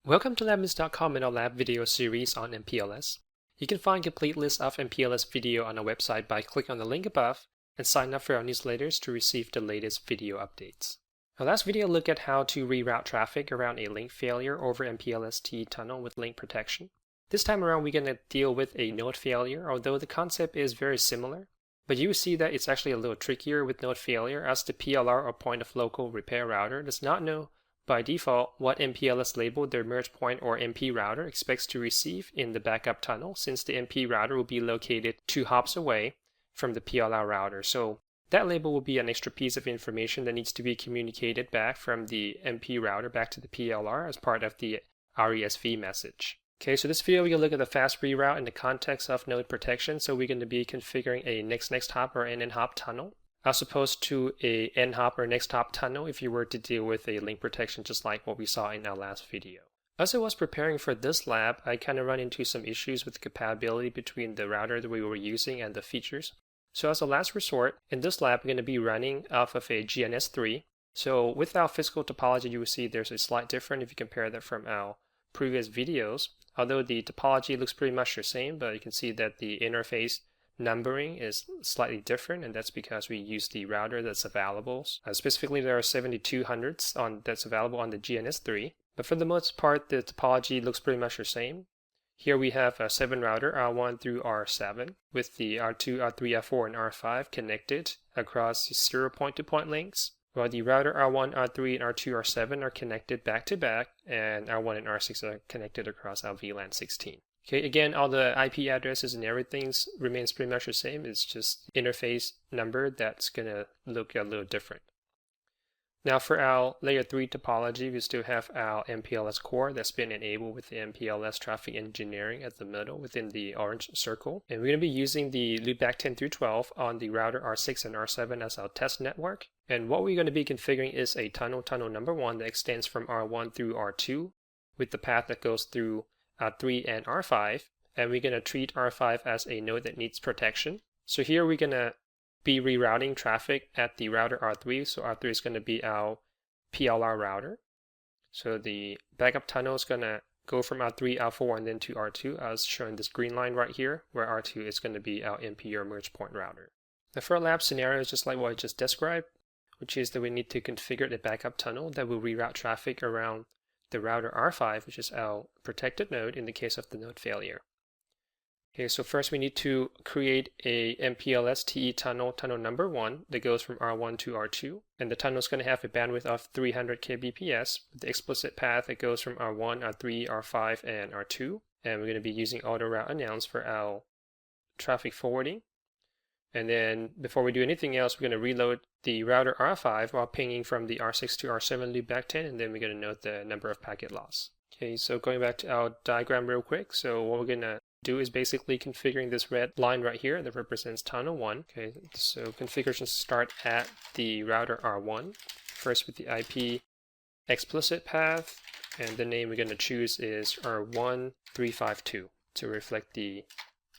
Welcome to LabMinutes.com and our lab video series on Mpls. You can find a complete list of Mpls video on our website by clicking on the link above and sign up for our newsletters to receive the latest video updates. Our last video looked at how to reroute traffic around a link failure over Mpls TE tunnel with link protection. This time around we're going to deal with a node failure, although the concept is very similar. But you see that it's actually a little trickier with node failure, as the PLR or point of local repair router does not know by default what Mpls labeled their merge point or MP router expects to receive in the backup tunnel, since the MP router will be located 2 hops away from the PLR router. So that label will be an extra piece of information that needs to be communicated back from the MP router back to the PLR as part of the Rsvp message. Okay, so this video we're going to look at the fast reroute in the context of node protection. So we're going to be configuring a next hop or an hop tunnel, as opposed to a n-hop or next hop tunnel if you were to deal with a link protection just like what we saw in our last video. As I was preparing for this lab, I kind of run into some issues with the compatibility between the router that we were using and the features. So as a last resort, in this lab we're going to be running off of a GNS3. So with our physical topology, you will see there's a slight difference if you compare that from our previous videos. Although the topology looks pretty much the same, but you can see that the interface numbering is slightly different, and that's because we use the router that's available. Specifically, there are 7200s that's available on the GNS3, but for the most part, the topology looks pretty much the same. Here we have a 7 router, R1 through R7, with the R2, R3, R4, and R5 connected across 0 point-to-point links, while the router R1, R3, and R2, R7 are connected back-to-back, and R1 and R6 are connected across our VLAN 16. Okay, again, all the IP addresses and everything remains pretty much the same. It's just interface number that's going to look a little different. Now for our layer 3 topology, we still have our Mpls core that's been enabled with the Mpls traffic engineering at the middle within the orange circle. And we're going to be using the loopback 10 through 12 on the router R6 and R7 as our test network. And what we're going to be configuring is a tunnel number 1 that extends from R1 through R2 with the path that goes through R3 and R5, and we're going to treat R5 as a node that needs protection. So here we're going to be rerouting traffic at the router R3, so R3 is going to be our PLR router. So the backup tunnel is going to go from R3, R4, and then to R2, as shown in this green line right here, where R2 is going to be our MP or merge point router. The for lab scenario is just like what I just described, which is that we need to configure the backup tunnel that will reroute traffic around the router R5, which is our protected node in the case of the node failure. Okay, so first we need to create a Mpls TE tunnel number 1 that goes from R1 to R2, and the tunnel is going to have a bandwidth of 300 kbps with the explicit path that goes from R1, R3, R5, and R2, and we're going to be using auto route announce for our traffic forwarding. And then before we do anything else, we're going to reload the router R5 while pinging from the R6 to R7 loopback 10, and then we're going to note the number of packet loss. Okay, so going back to our diagram real quick, so what we're going to do is basically configuring this red line right here that represents tunnel 1. Okay, so configurations start at the router R1, first with the IP explicit path, and the name we're going to choose is R1352 to reflect the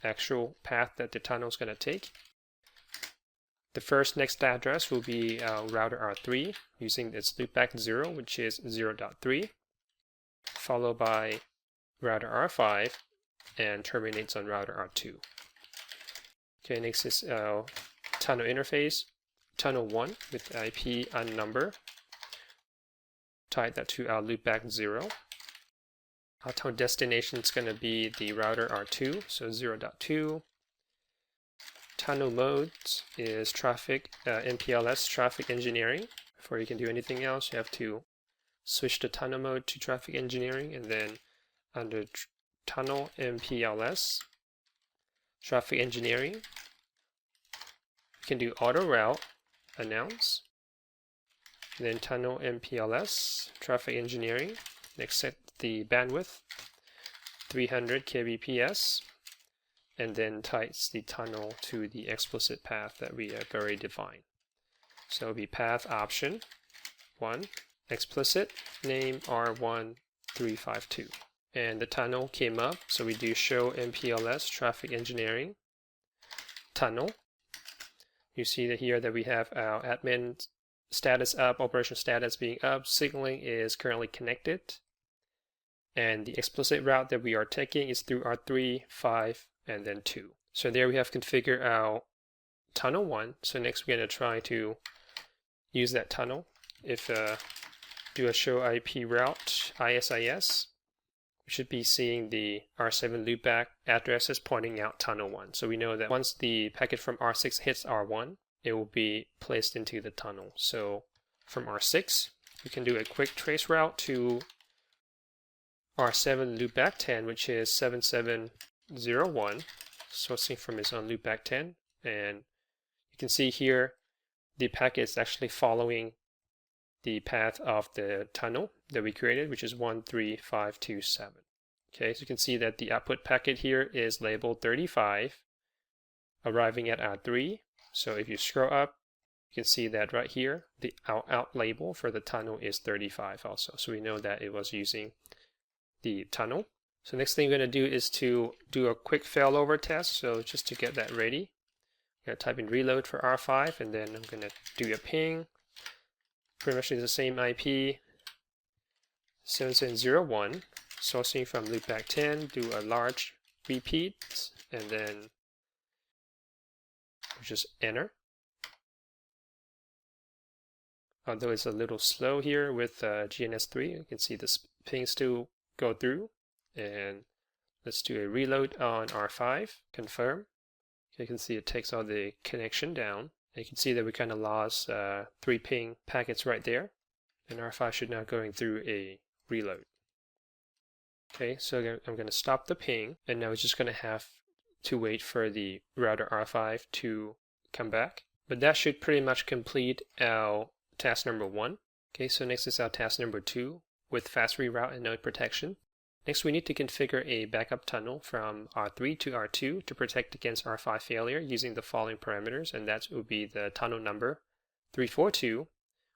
actual path that the tunnel is going to take. The first next address will be our router R3 using its loopback 0, which is 0.3, followed by router R5 and terminates on router R2. Okay, next is our tunnel interface, tunnel 1 with IP unnumber. Tie that to our loopback 0. Our tunnel destination is going to be the router R2, so 0.2. Tunnel modes is traffic, Mpls traffic engineering. Before you can do anything else, you have to switch the tunnel mode to traffic engineering, and then under tunnel Mpls traffic engineering, you can do auto route announce, then tunnel Mpls traffic engineering. Next, set the bandwidth 300 kbps. And then ties the tunnel to the explicit path that we have already defined. So it'll be path option 1, explicit, name R1352. And the tunnel came up, so we do show Mpls traffic engineering tunnel. You see that here that we have our admin status up, operation status being up, signaling is currently connected. and the explicit route that we are taking is through R3, 5, and then 2. So there we have configured our tunnel 1. So next we're going to try to use that tunnel. If do a show IP route ISIS, we should be seeing the R7 loopback addresses pointing out tunnel 1. So we know that once the packet from R6 hits R1, it will be placed into the tunnel. So from R6, we can do a quick trace route to R7 loopback 10, which is 7701, sourcing from its own loopback 10. And you can see here the packet is actually following the path of the tunnel that we created, which is 13527. Okay, so you can see that the output packet here is labeled 35, arriving at R3. So if you scroll up, you can see that right here, the out label for the tunnel is 35 also. So we know that it was using the tunnel. So next thing we're going to do is to do a quick failover test. So just to get that ready, I'm going to type in reload for R5, and then I'm going to do a ping. Pretty much the same IP, 7701, sourcing from loopback 10, do a large repeat, and then just enter. Although it's a little slow here with GNS3, you can see the ping still go through. And let's do a reload on R5, confirm. You can see it takes all the connection down. You can see that we kind of lost 3 ping packets right there, and R5 should now going through a reload. Okay, so I'm going to stop the ping, and now we're just going to have to wait for the router R5 to come back. But that should pretty much complete our task number 1. Okay, so next is our task number 2 with fast reroute and node protection. Next, we need to configure a backup tunnel from R3 to R2 to protect against R5 failure using the following parameters, and that would be the tunnel number 342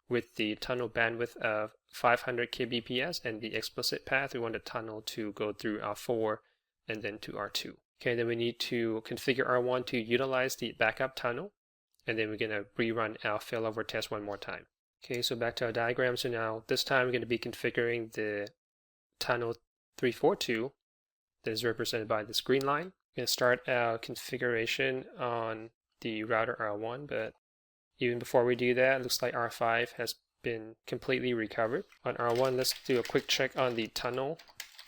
with the tunnel bandwidth of 500 kbps, and the explicit path we want the tunnel to go through R4 and then to R2. Okay, then we need to configure R1 to utilize the backup tunnel, and then we're going to rerun our failover test one more time. Okay, so back to our diagram. So now this time we're going to be configuring the tunnel 342 that is represented by this green line. We're going to start our configuration on the router R1, but even before we do that, it looks like R5 has been completely recovered. On R1, let's do a quick check on the tunnel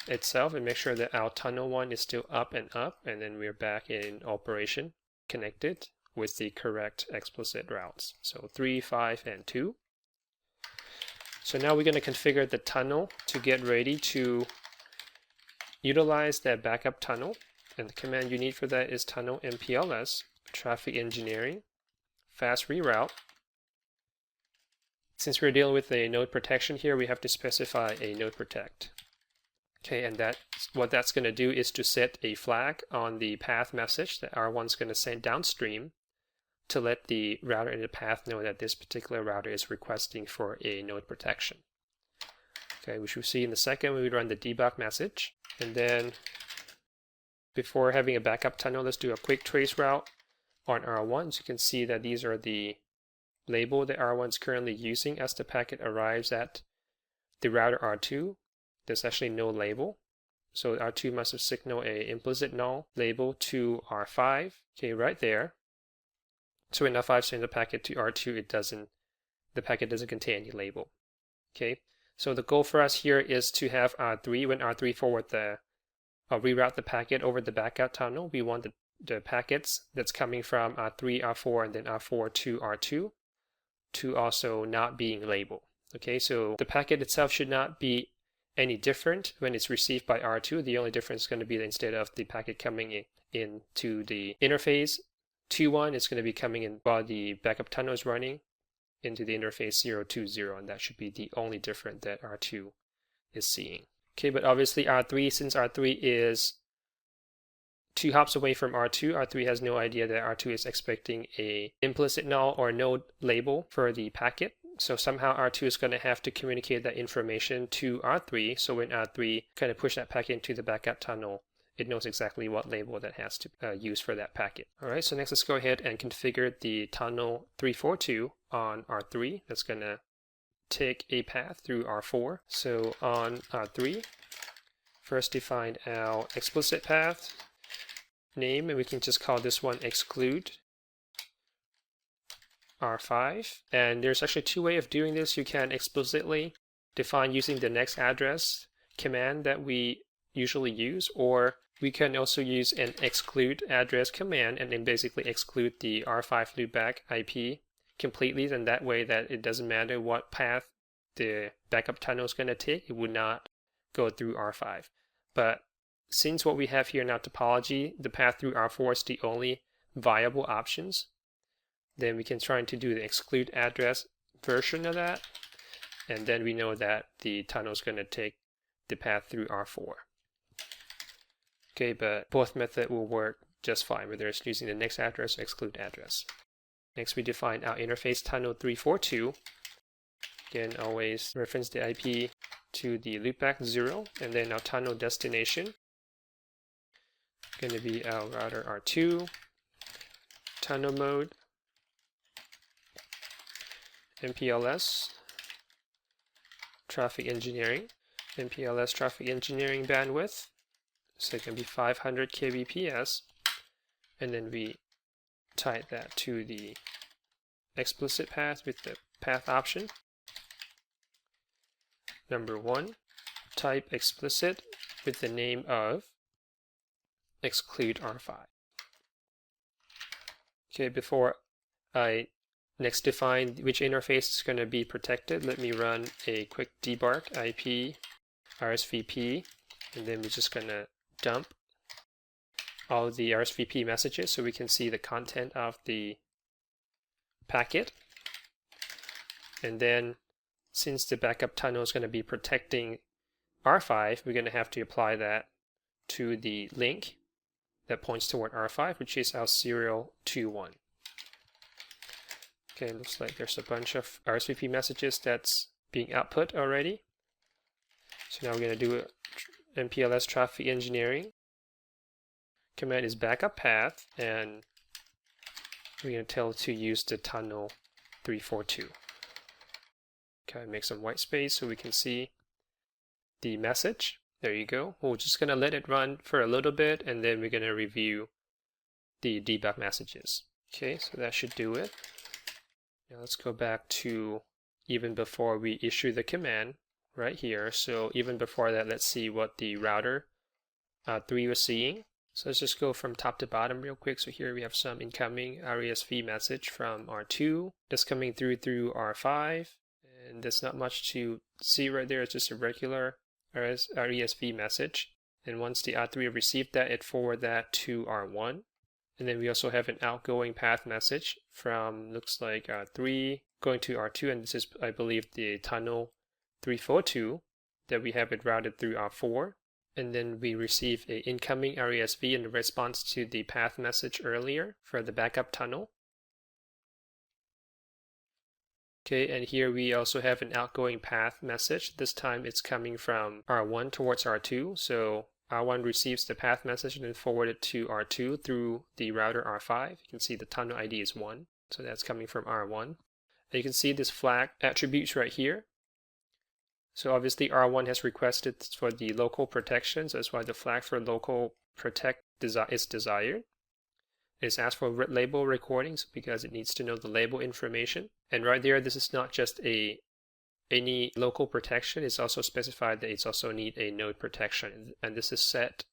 itself and make sure that our tunnel 1 is still up, and then we're back in operation, connected with the correct explicit routes. So 3, 5, and 2. So now we're going to configure the tunnel to get ready to utilize that backup tunnel, and the command you need for that is tunnel Mpls, traffic engineering, fast reroute. Since we're dealing with a node protection here, we have to specify a node protect. Okay, and what that's going to do is to set a flag on the path message that R1's going to send downstream to let the router in the path know that this particular router is requesting for a node protection. Okay, which we'll see in a second when we run the debug message. And then before having a backup tunnel, let's do a quick trace route on R1. So you can see that these are the label that R1 is currently using as the packet arrives at the router R2. There's actually no label. So R2 must have signaled a implicit null label to R5. Okay, right there. So when R5 sends the packet to R2, the packet doesn't contain any label. Okay, so the goal for us here is to have R3, when R3 forward reroute the packet over the backup tunnel, we want the packets that's coming from R3, R4, and then R4 to R2 to also not being labeled. Okay, so the packet itself should not be any different when it's received by R2. The only difference is going to be that instead of the packet coming into the interface 2.1, it's going to be coming in while the backup tunnel is running into the interface 0.2.0, and that should be the only difference that R2 is seeing. Okay, but obviously R3, since R3 is 2 hops away from R2, R3 has no idea that R2 is expecting a implicit null or node label for the packet. So somehow R2 is going to have to communicate that information to R3, so when R3 kind of push that packet into the backup tunnel, it knows exactly what label that has to use for that packet. All right, so next let's go ahead and configure the tunnel 342 on R3. That's going to take a path through R4. So on R3, first define our explicit path name, and we can just call this one exclude R5. And there's actually two ways of doing this. You can explicitly define using the next address command that we usually use, or we can also use an exclude address command and then basically exclude the R5 loopback IP completely, and that way that it doesn't matter what path the backup tunnel is going to take, it would not go through R5. But since what we have here in our topology, the path through R4 is the only viable options, then we can try to do the exclude address version of that, and then we know that the tunnel is going to take the path through R4. Okay, but both methods will work just fine, whether it's using the next address or exclude address. Next, we define our interface tunnel 342. Again, always reference the IP to the loopback 0, and then our tunnel destination going to be our router R2, tunnel mode, Mpls, traffic engineering, Mpls traffic engineering bandwidth, so it can be 500 kbps, and then we type that to the explicit path with the path option. Number 1, type explicit with the name of exclude R5. Okay, before I next define which interface is going to be protected, let me run a quick debug IP Rsvp, and then we're just going to dump all the Rsvp messages so we can see the content of the packet. And then since the backup tunnel is going to be protecting R5, we're going to have to apply that to the link that points toward R5, which is our serial 21. Okay, looks like there's a bunch of Rsvp messages that's being output already. So now we're going to do Mpls traffic engineering. Command is backup path, and we're going to tell it to use the tunnel 342. Okay, make some white space so we can see the message. There you go. We're just going to let it run for a little bit, and then we're going to review the debug messages. Okay, so that should do it. Now let's go back to even before we issue the command right here. So even before that, let's see what the router 3 was seeing. So let's just go from top to bottom real quick. So here we have some incoming Rsv message from R2 that's coming through R5. And there's not much to see right there. It's just a regular Rsv message. And once the R3 received that, it forward that to R1. And then we also have an outgoing path message from, looks like R3 going to R2. And this is, I believe, the tunnel 342 that we have it routed through R4. And then we receive an incoming Rsv in response to the path message earlier for the backup tunnel. Okay, and here we also have an outgoing path message. This time it's coming from R1 towards R2. So R1 receives the path message and then forward it to R2 through the router R5. You can see the tunnel ID is 1. So that's coming from R1. And you can see this flag attributes right here. So obviously R1 has requested for the local protection. So that's why the flag for local protect is desired. It's asked for label recordings because it needs to know the label information. And right there, this is not just any local protection. It's also specified that it's also need a node protection. And this is set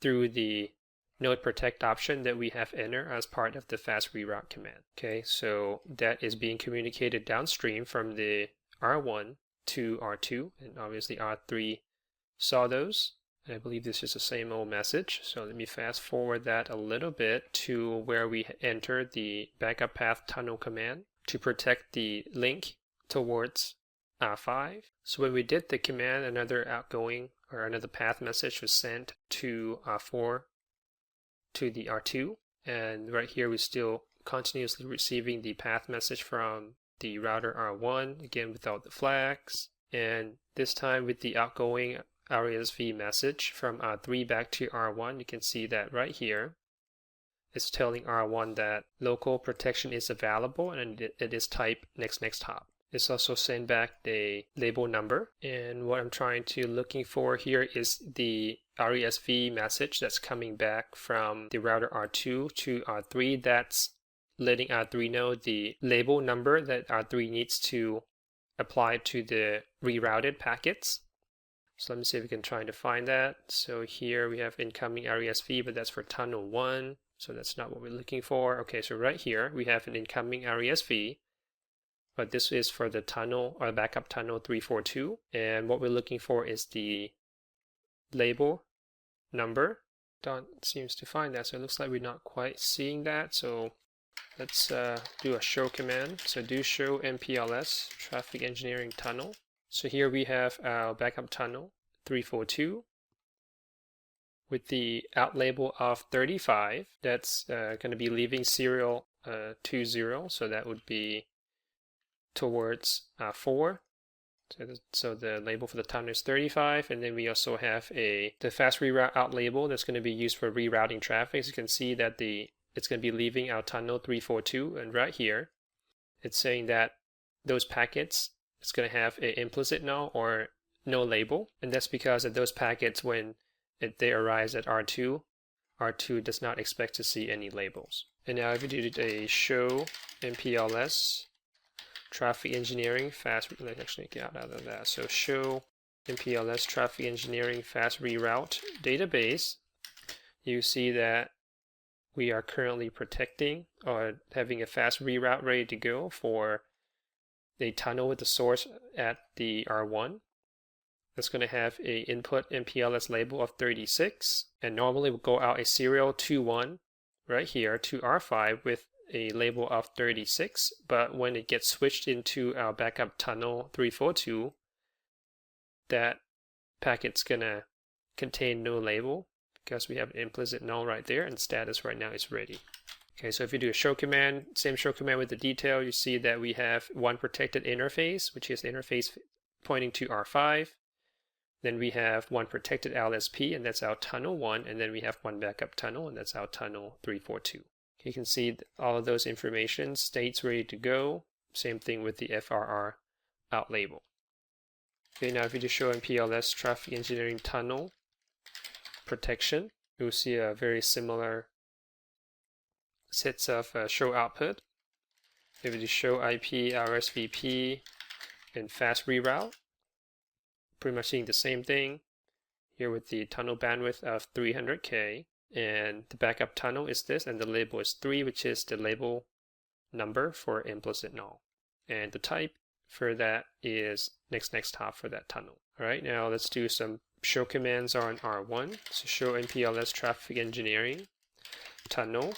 through the node protect option that we have entered as part of the fast reroute command. Okay, so that is being communicated downstream from the R1 to R2. And obviously R3 saw those. And I believe this is the same old message. So let me fast forward that a little bit to where we enter the backup path tunnel command to protect the link towards R5. So when we did the command, another outgoing or another path message was sent to R4 to the R2. And right here, we're still continuously receiving the path message from the router R1, again without the flags. And this time with the outgoing Rsv message from R3 back to R1, you can see that right here. It's telling R1 that local protection is available and it is type next hop. It's also sent back the label number. And what I'm looking for here is the Rsvp message that's coming back from the router R2 to R3. That's letting R3 know the label number that R3 needs to apply to the rerouted packets. So let me see if we can try to find that. So here we have incoming Rsvp, but that's for tunnel 1. So that's not what we're looking for. Okay, so right here we have an incoming Rsvp, but this is for the tunnel or backup tunnel 342. And what we're looking for is the label number. Don't seems to find that. So it looks like we're not quite seeing that. So let's do a show command. So do show Mpls traffic engineering tunnel. So here we have our backup tunnel 342 with the out label of 35. That's going to be leaving serial 20. So that would be towards 4. So the label for the tunnel is 35. And then we also have the fast reroute out label that's going to be used for rerouting traffic. As you can see that it's going to be leaving our tunnel 342. And right here, it's saying that those packets, it's going to have an implicit null or no label, and that's because of those packets when they arise at R2 does not expect to see any labels. And now if you did a show Mpls traffic engineering fast, let's actually get out of that. So show Mpls traffic engineering fast reroute database, you see that we are currently protecting or having a fast reroute ready to go for a tunnel with the source at the R1. That's going to have a input Mpls label of 36, and normally we'll go out a serial 21 right here to R5 with a label of 36, but when it gets switched into our backup tunnel 342, that packet's going to contain no label because we have an implicit null right there, and status right now is ready. Okay, so if you do a show command, same show command with the detail, you see that we have one protected interface, which is the interface pointing to R5. Then we have one protected LSP, and that's our tunnel 1. And then we have one backup tunnel, and that's our tunnel 342. Okay, you can see all of those information, states ready to go. Same thing with the FRR out label. Okay, now if you just show Mpls traffic engineering tunnel protection, you'll see a very similar sets of show output. If you show IP, Rsvp, and fast reroute, pretty much seeing the same thing here with the tunnel bandwidth of 300K, and the backup tunnel is this, and the label is 3, which is the label number for implicit null, and the type for that is next hop for that tunnel. All right, now let's do some show commands on R1. So show Mpls traffic engineering tunnel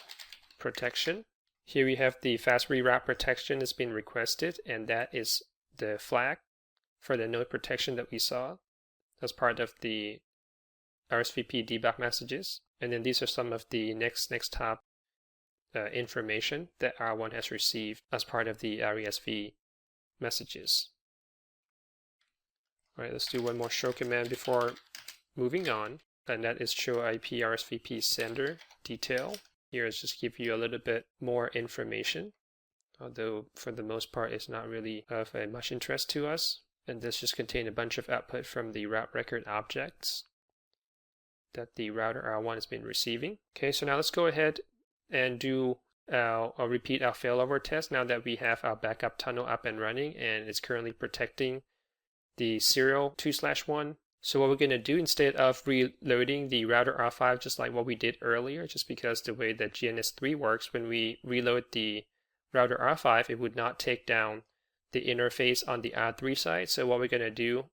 protection. Here we have the fast reroute protection has been requested, and that is the flag for the node protection that we saw as part of the Rsvp debug messages. And then these are some of the next hop information that R1 has received as part of the Rsv messages. All right, let's do one more show command before moving on, and that is show IP Rsvp sender detail. Here is just give you a little bit more information, although for the most part it's not really of much interest to us. And this just contains a bunch of output from the route record objects that the router R1 has been receiving. Okay, so now let's go ahead and do I'll repeat our failover test now that we have our backup tunnel up and running and it's currently protecting the serial 2/1. So what we're going to do, instead of reloading the router R5 just like what we did earlier, just because the way that GNS3 works, when we reload the router R5, it would not take down the interface on the R3 side. So what we're going to do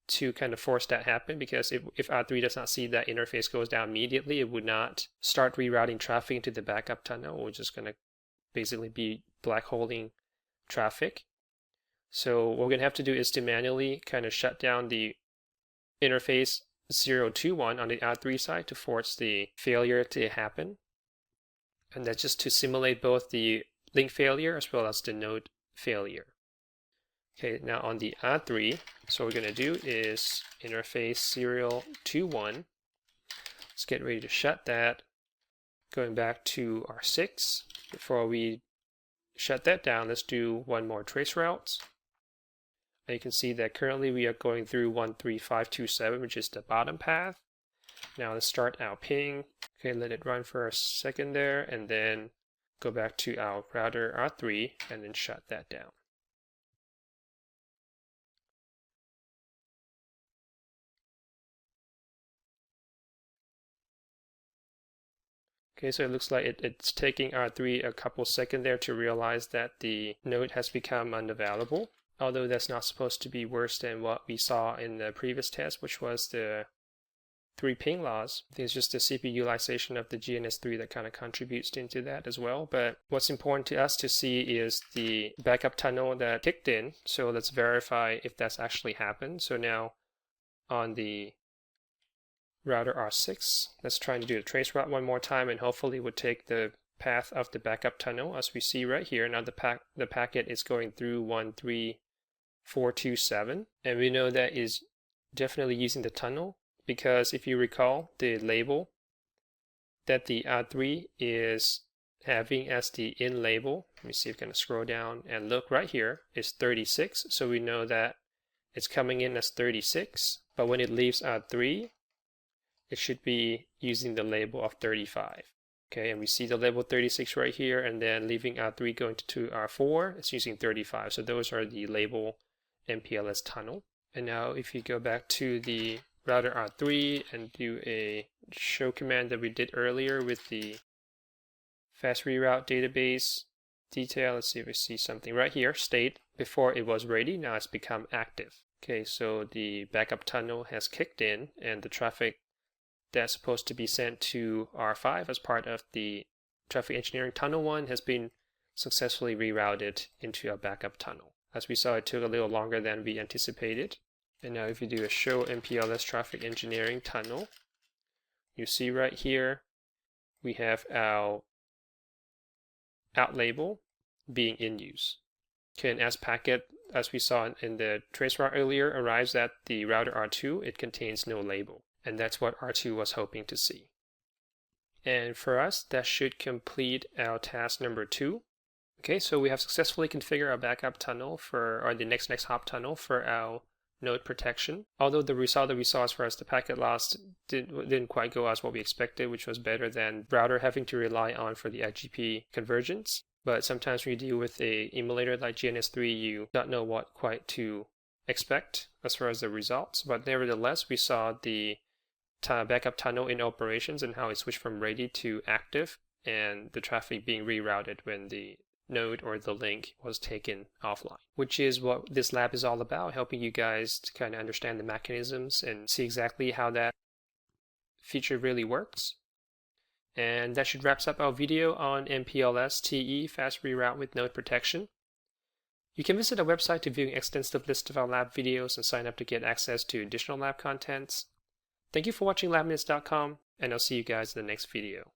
to kind of force that happen, because if R3 does not see that interface goes down immediately, it would not start rerouting traffic into the backup tunnel. We're just going to basically be black holing traffic. So what we're going to have to do is to manually kind of shut down the interface 021 on the R3 side to force the failure to happen. And that's just to simulate both the link failure as well as the node failure. Okay, now on the R3, so what we're going to do is interface serial 21. Let's get ready to shut that. Going back to R6, before we shut that down, let's do one more trace routes. And you can see that currently we are going through 13527, which is the bottom path. Now let's start our ping. Okay, let it run for a second there, and then go back to our router R3 and then shut that down. Okay, so it looks like it's taking R3 a couple seconds there to realize that the node has become unavailable, although that's not supposed to be worse than what we saw in the previous test, which was the 3 ping loss. I think it's just the CPU utilization of the GNS3 that kind of contributes into that as well. But what's important to us to see is the backup tunnel that kicked in. So let's verify if that's actually happened. So now on the router R6, let's try to do the traceroute one more time, and hopefully we'll take the path of the backup tunnel as we see right here. Now the packet is going through 13427, and we know that is definitely using the tunnel, because if you recall the label that the R3 is having as the in label, let me see if I can scroll down and look right here, is 36. So we know that it's coming in as 36, but when it leaves R3, it should be using the label of 35. Okay, and we see the label 36 right here, and then leaving R3 going to R4, it's using 35. So those are the label MPLS tunnel. And now if you go back to the router R3 and do a show command that we did earlier with the fast reroute database detail, let's see if we see something right here. State before it was ready, now it's become active. Okay, so the backup tunnel has kicked in, and the traffic that's supposed to be sent to R5 as part of the traffic engineering tunnel 1 has been successfully rerouted into a backup tunnel. As we saw, it took a little longer than we anticipated. And now if you do a show MPLS traffic engineering tunnel, you see right here we have our out label being in use. Okay, and as packet, as we saw in the traceroute earlier, arrives at the router R2, it contains no label. And that's what R2 was hoping to see. And for us, that should complete our task number 2. Okay, so we have successfully configured our backup tunnel or the next hop tunnel for our node protection. Although the result that we saw as far as the packet loss didn't quite go as what we expected, which was better than router having to rely on for the IGP convergence. But sometimes when you deal with a emulator like GNS3, you don't know what quite to expect as far as the results. But nevertheless, we saw the backup tunnel in operations and how it switched from ready to active, and the traffic being rerouted when the node or the link was taken offline, which is what this lab is all about, helping you guys to kind of understand the mechanisms and see exactly how that feature really works. And that should wrap up our video on MPLS TE fast reroute with node protection. You can visit our website to view an extensive list of our lab videos and sign up to get access to additional lab contents. Thank you for watching LabMinutes.com, and I'll see you guys in the next video.